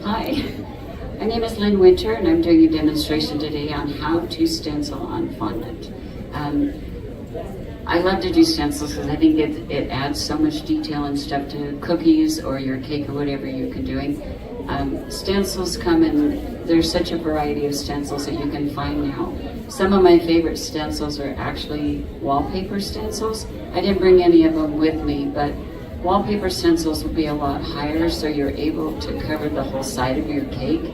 Hi, my name is Lynn Winter and I'm doing a demonstration today on how to stencil on fondant. I love to do stencils because I think it adds so much detail and stuff to cookies or your cake or whatever you're doing. Stencils come in, there's such a variety of stencils that you can find now. Some of my favorite stencils are actually wallpaper stencils. I didn't bring any of them with me, but wallpaper stencils will be a lot higher, so you're able to cover the whole side of your cake.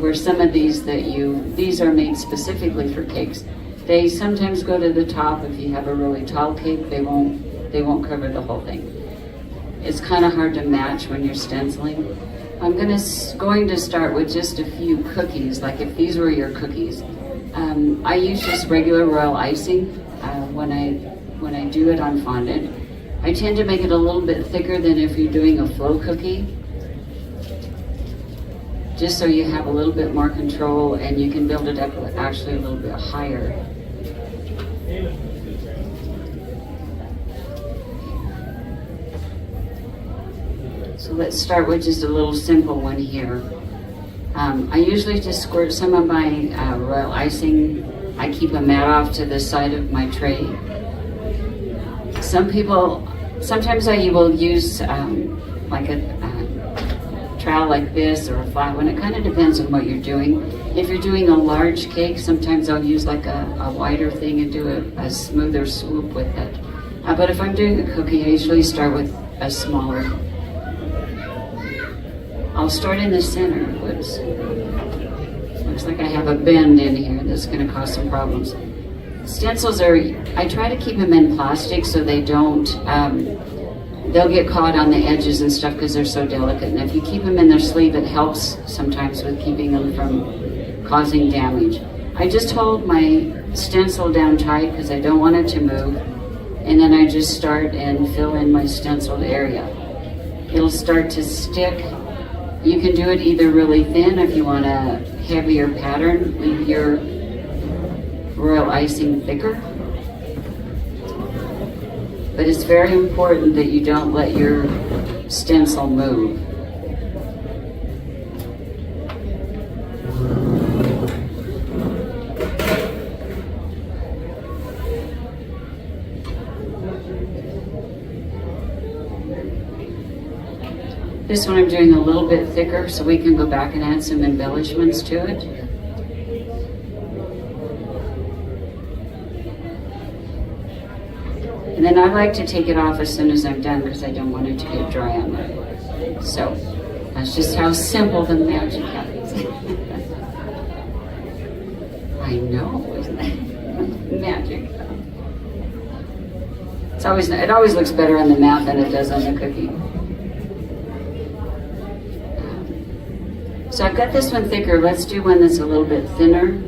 Where some of these these are made specifically for cakes. They sometimes go to the top. If you have a really tall cake, they won't cover the whole thing. It's kind of hard to match when you're stenciling. I'm going to start with just a few cookies, like if these were your cookies. I use just regular royal icing when I do it on fondant. I tend to make it a little bit thicker than if you're doing a flow cookie, just so you have a little bit more control and you can build it up actually a little bit higher. So let's start with just a little simple one here. I usually just squirt some of my royal icing. I keep a mat off to the side of my tray. Sometimes I will use like a trowel like this or a flat one. It kind of depends on what you're doing. If you're doing a large cake, sometimes I'll use like a wider thing and do a smoother swoop with it. But if I'm doing a cookie, I usually start with a smaller. I'll start in the center. Whoops. Looks like I have a bend in here that's going to cause some problems. Stencils I try to keep them in plastic so they don't, they'll get caught on the edges and stuff because they're so delicate. And if you keep them in their sleeve, it helps sometimes with keeping them from causing damage. I just hold my stencil down tight because I don't want it to move. And then I just start and fill in my stenciled area. It'll start to stick. You can do it either really thin if you want a heavier pattern, leave your royal icing thicker. But it's very important that you don't let your stencil move. This one I'm doing a little bit thicker so we can go back and add some embellishments to it. And then I like to take it off as soon as I'm done because I don't want it to get dry on there. So that's just how simple the magic happens. I know, isn't it? Magic. It always looks better on the mat than it does on the cookie. So I've got this one thicker. Let's do one that's a little bit thinner.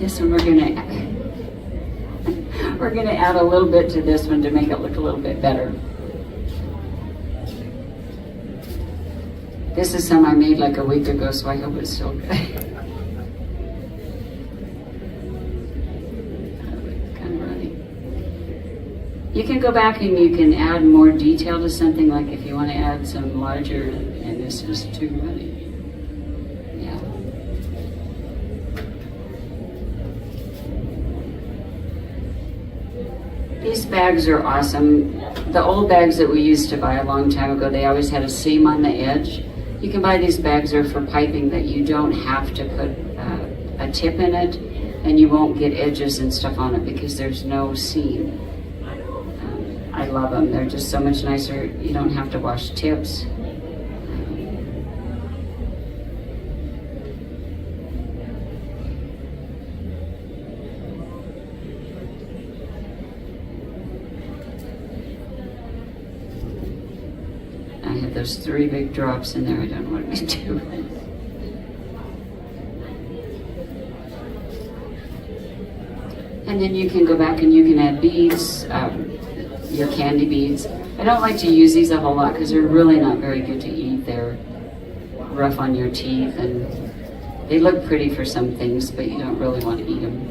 This one we're gonna add a little bit to this one to make it look a little bit better. This is some I made like a week ago, so I hope it's still good. Kind of runny. You can go back and you can add more detail to something, like if you want to add some larger, and this is too runny. Yeah. These bags are awesome. The old bags that we used to buy a long time ago, they always had a seam on the edge. You can buy these bags are for piping that you don't have to put a tip in it, and you won't get edges and stuff on it because there's no seam. I love them. They're just so much nicer. You don't have to wash tips. I have those 3 big drops in there. I don't know what to do. And then you can go back and you can add beads, your candy beads. I don't like to use these a whole lot because they're really not very good to eat. They're rough on your teeth and they look pretty for some things, but you don't really want to eat them.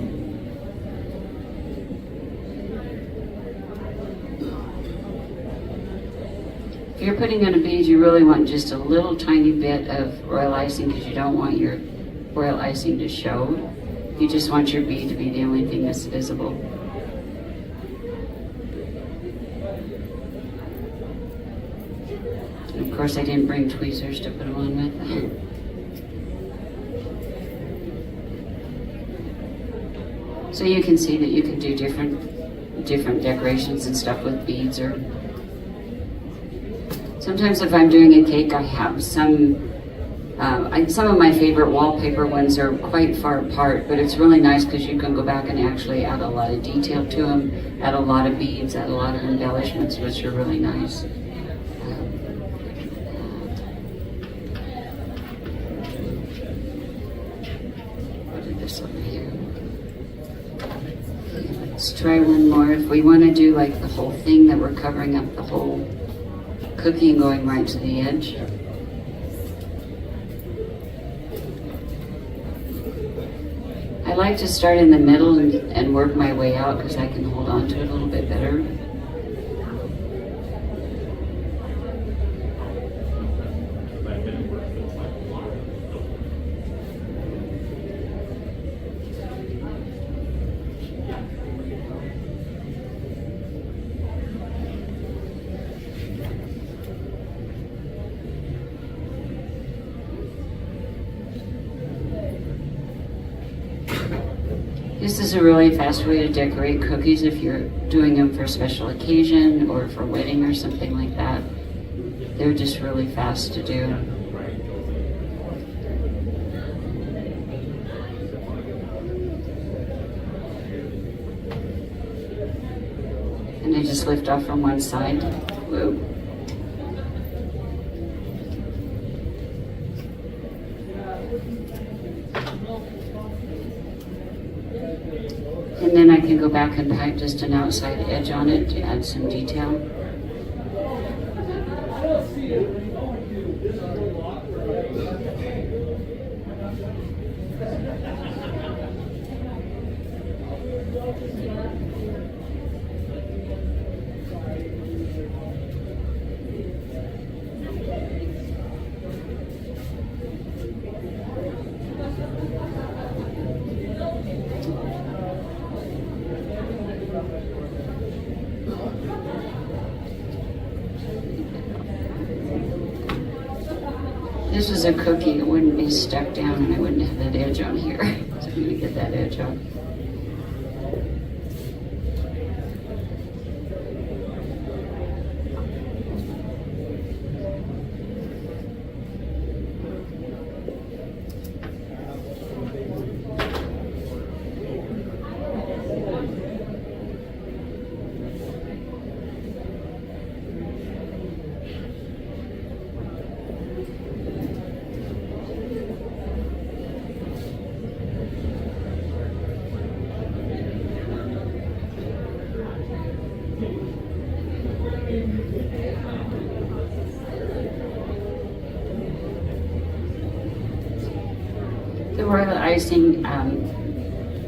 If you're putting in a bead, you really want just a little tiny bit of royal icing because you don't want your royal icing to show. You just want your bead to be the only thing that's visible. And of course, I didn't bring tweezers to put them on with. So you can see that you can do different decorations and stuff with beads. Or sometimes if I'm doing a cake, I have some of my favorite wallpaper ones are quite far apart, but it's really nice because you can go back and actually add a lot of detail to them, add a lot of beads, add a lot of embellishments, which are really nice. What did this over here? Let's try one more. If we want to do like the whole thing that we're covering up the whole cookie and going right to the edge. I like to start in the middle and work my way out because I can hold on to it a little bit better. This is a really fast way to decorate cookies if you're doing them for a special occasion or for a wedding or something like that. They're just really fast to do. And I just lift off from one side. Whoa. And then I can go back and pack just an outside edge on it to add some detail. This was a cookie, it wouldn't be stuck down and I wouldn't have that edge on here. So I'm going to get that edge off. The royal icing,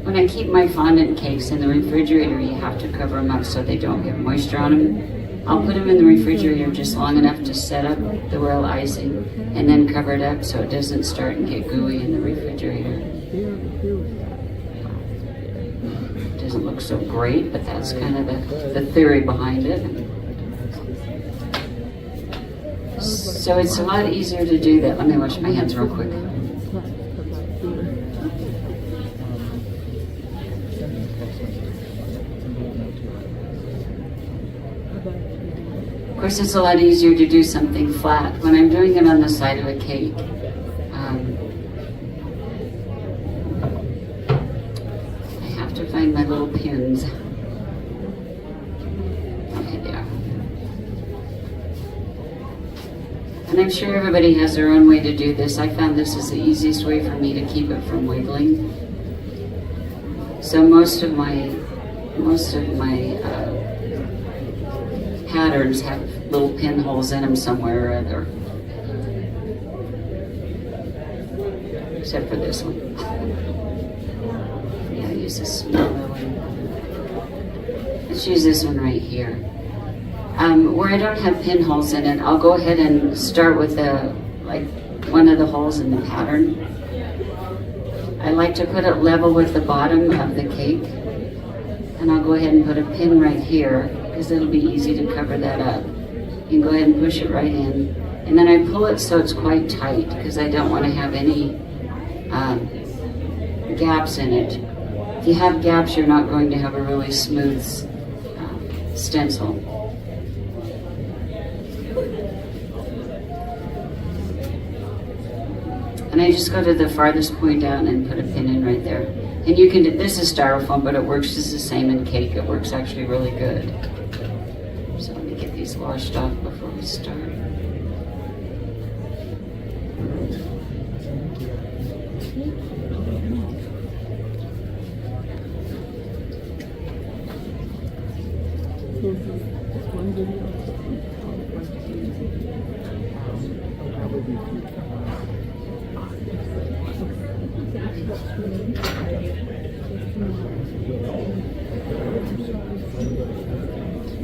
when I keep my fondant cakes in the refrigerator, you have to cover them up so they don't get moisture on them. I'll put them in the refrigerator just long enough to set up the royal icing and then cover it up so it doesn't start and get gooey in the refrigerator. It doesn't look so great, but that's kind of the theory behind it. So it's a lot easier to do that. Let me wash my hands real quick. Of course, it's a lot easier to do something flat. When I'm doing it on the side of a cake, I have to find my little pins. Okay, there. And I'm sure everybody has their own way to do this. I found this is the easiest way for me to keep it from wiggling. So most of my patterns have little pinholes in them somewhere or other. Except for this one. Yeah, I use a smaller one. Let's use this one right here. Where I don't have pinholes in it, I'll go ahead and start with one of the holes in the pattern. I like to put it level with the bottom of the cake. And I'll go ahead and put a pin right here because it'll be easy to cover that up. You can go ahead and push it right in. And then I pull it so it's quite tight because I don't want to have any gaps in it. If you have gaps, you're not going to have a really smooth stencil. And I just go to the farthest point down and put a pin in right there. And you can do, this is styrofoam, but it works just the same in cake. It works actually really good. So let me get these washed off before we start.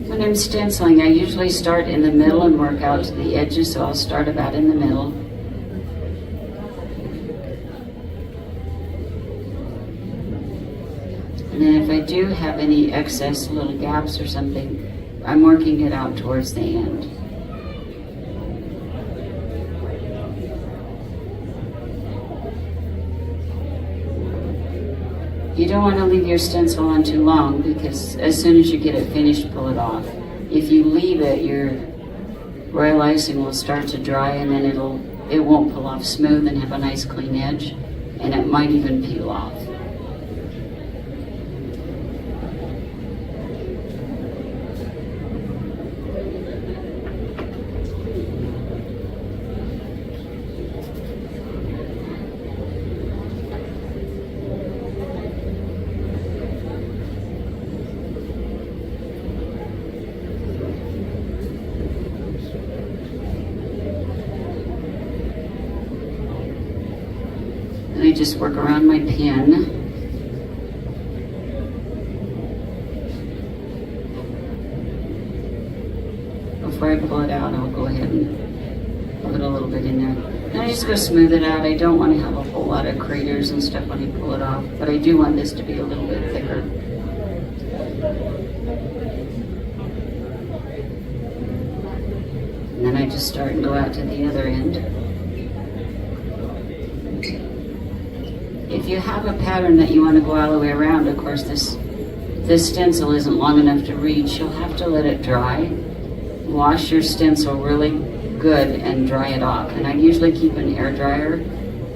When I'm stenciling, I usually start in the middle and work out to the edges, so I'll start about in the middle. And then if I do have any excess little gaps or something, I'm working it out towards the end. You don't want to leave your stencil on too long because as soon as you get it finished, pull it off. If you leave it, your royal icing will start to dry and then it won't pull off smooth and have a nice clean edge, and it might even peel off. And I just work around my pin. Before I pull it out, I'll go ahead and put a little bit in there. And I just go smooth it out. I don't want to have a whole lot of craters and stuff when I pull it off, but I do want this to be a little bit thicker. And then I just start and go out to the other end. If you have a pattern that you want to go all the way around, of course this stencil isn't long enough to reach. You'll have to let it dry. Wash your stencil really good and dry it off. And I usually keep an air dryer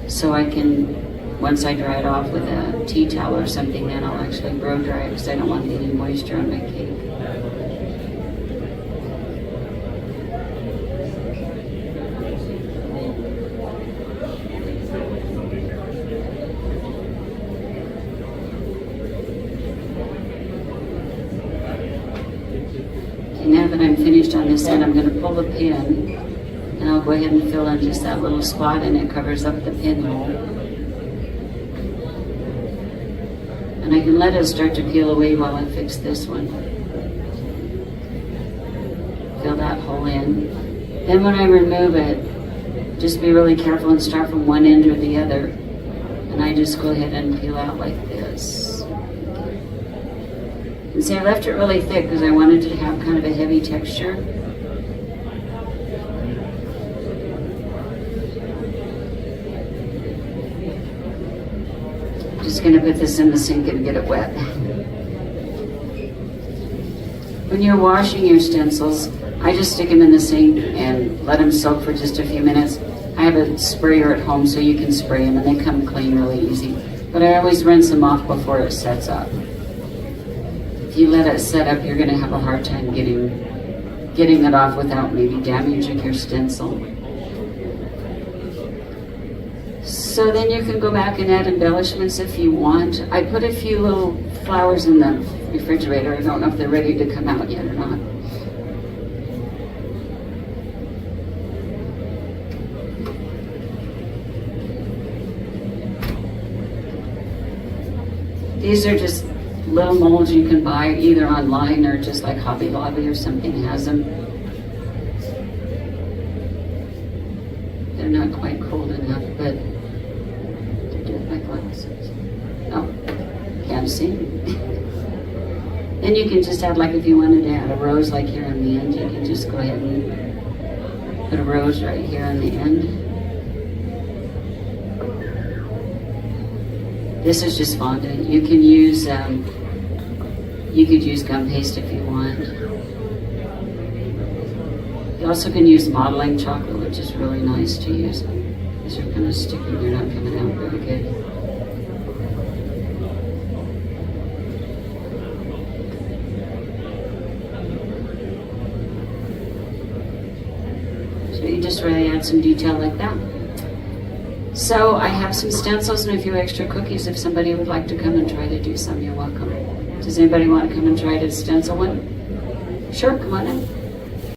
so I can, once I dry it off with a tea towel or something, then I'll actually blow dry it because I don't want any moisture on my cake. Now that I'm finished on this end, I'm going to pull the pin and I'll go ahead and fill in just that little spot, and it covers up the pinhole. And I can let it start to peel away while I fix this one. Fill that hole in. Then when I remove it, just be really careful and start from one end or the other. And I just go ahead and peel out like this. And see, I left it really thick because I wanted it to have kind of a heavy texture. Just going to put this in the sink and get it wet. When you're washing your stencils, I just stick them in the sink and let them soak for just a few minutes. I have a sprayer at home so you can spray them and they come clean really easy. But I always rinse them off before it sets up. If you let it set up, you're going to have a hard time getting it off without maybe damaging your stencil. So then you can go back and add embellishments if you want. I put a few little flowers in the refrigerator. I don't know if they're ready to come out yet or not. These are just little molds you can buy either online or just like Hobby Lobby or something has them. They're not quite cold enough, but to do with my glasses. Oh, can't see. Then you can just add, like if you wanted to add a rose like here on the end, you can just go ahead and put a rose right here on the end. This is just fondant. You can use, you could use gum paste if you want. You also can use modeling chocolate, which is really nice to use. These are kind of sticky, they're not coming out very good. So you just really add some detail like that. So I have some stencils and a few extra cookies. If somebody would like to come and try to do some, you're welcome. Does anybody want to come and try to stencil one? Sure, come on in.